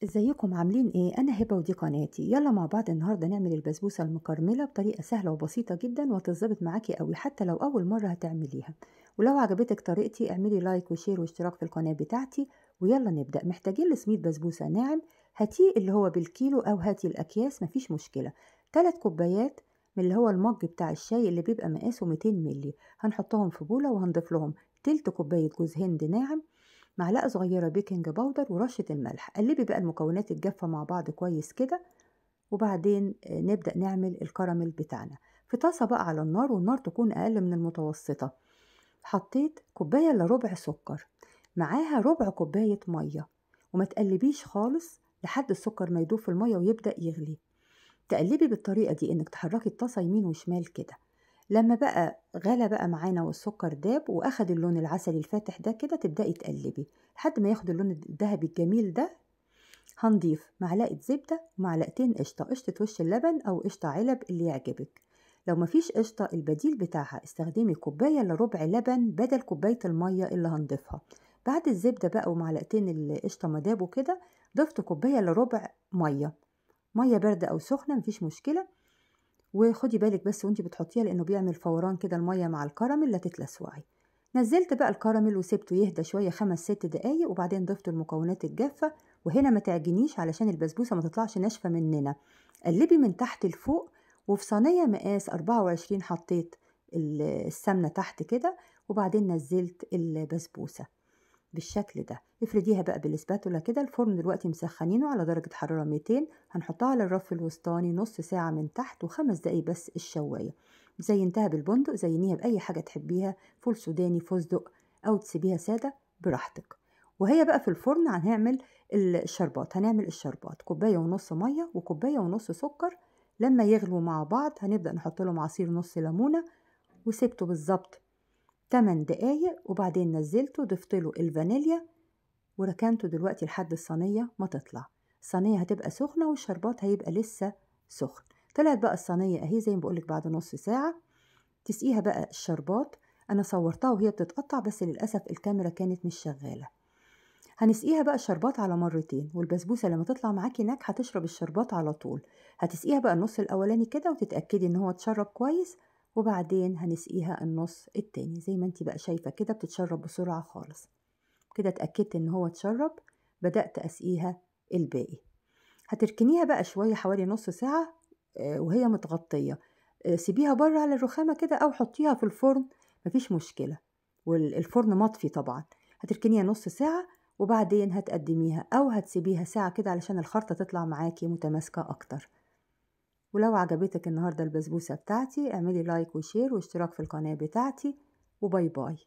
ازيكم عاملين ايه؟ انا هبه ودي قناتي. يلا مع بعض النهارده نعمل البسبوسه المكرمله بطريقه سهله وبسيطه جدا وهتظبط معاكي قوي حتى لو اول مره هتعمليها. ولو عجبتك طريقتي اعملي لايك وشير واشتراك في القناه بتاعتي. ويلا نبدا. محتاجين لسميد بسبوسه ناعم، هاتيه اللي هو بالكيلو او هاتي الاكياس مفيش مشكله. 3 كوبايات من اللي هو المج بتاع الشاي اللي بيبقى مقاسه 200 مللي، هنحطهم في بوله وهنضيف لهم تلت كوبايه جوز هند ناعم، معلقة صغيرة بيكنج باودر ورشة الملح. قلبي بقى المكونات الجافة مع بعض كويس كده، وبعدين نبدأ نعمل الكراميل بتاعنا. في طاسة بقى على النار، والنار تكون أقل من المتوسطة. حطيت كوباية إلا ربع سكر، معاها ربع كوباية مية، وما تقلبيش خالص لحد السكر ما يدوب في المية ويبدأ يغلي. تقلبي بالطريقة دي إنك تحركي الطاسة يمين وشمال كده. لما بقى غلى بقى معانا والسكر داب واخد اللون العسلي الفاتح ده كده، تبدأي تقلبي لحد ما ياخد اللون الذهبي الجميل ده. هنضيف معلقة زبدة ومعلقتين قشطة، قشطة وش اللبن أو قشطة علب اللي يعجبك. لو مفيش قشطة البديل بتاعها استخدمي كوباية إلا ربع لبن بدل كوباية المية اللي هنضيفها. بعد الزبدة بقى ومعلقتين القشطة ما دابوا كده، ضفت كوباية إلا ربع مية، مية باردة أو سخنة مفيش مشكلة. وخدي بالك بس وانتي بتحطيها لانه بيعمل فوران كده الميه مع الكراميل لا تتلسوعي. نزلت بقى الكراميل وسبته يهدى شويه 5 6 دقايق، وبعدين ضفت المكونات الجافه. وهنا ما تعجنيش علشان البسبوسه ما تطلعش ناشفه مننا. قلبي من تحت لفوق. وفي صينيه مقاس 24 حطيت السمنه تحت كده، وبعدين نزلت البسبوسه بالشكل ده. افرديها بقى بالاسباتولا كده. الفرن دلوقتي مسخنينه على درجة حرارة 200. هنحطها على الرف الوسطاني نص ساعة من تحت و5 دقايق بس الشواية. زينتها بالبندق، زينيها بأي حاجة تحبيها، فول سوداني، فستق، أو تسيبيها سادة براحتك. وهي بقى في الفرن هنعمل الشربات. هنعمل الشربات كوباية ونص مية وكوباية ونص سكر. لما يغلوا مع بعض هنبدأ نحط لهم عصير نص ليمونة، وسبته بالظبط 8 دقايق، وبعدين نزلته ضفت له الفانيليا وركنته دلوقتي لحد الصينية ما تطلع. الصينية هتبقى سخنة والشربات هيبقى لسه سخن. طلعت بقى الصينية اهي زي ما بقولك بعد نص ساعة. تسقيها بقى الشربات. انا صورتها وهي بتتقطع بس للأسف الكاميرا كانت مش شغالة. هنسقيها بقى الشربات على مرتين، والبسبوسة لما تطلع معاكي ناجحة هتشرب الشربات على طول. هتسقيها بقى النص الأولاني كده وتتأكدي ان هو اتشرب كويس، وبعدين هنسقيها النص التاني زي ما انتي بقى شايفة كده بتتشرب بسرعة خالص. كده اتأكدت ان هو اتشرب، بدأت أسقيها الباقي. هتركنيها بقى شوية حوالي نص ساعة وهي متغطية. سيبيها بره على الرخامة كده أو حطيها في الفرن مفيش مشكلة، والفرن مطفي طبعا. هتركنيها نص ساعة وبعدين هتقدميها أو هتسيبيها ساعة كده علشان الخلطة تطلع معاكي متماسكة أكتر. ولو عجبتك النهاردة البسبوسة بتاعتي اعملي لايك وشير واشتراك في القناة بتاعتي، وباي باي.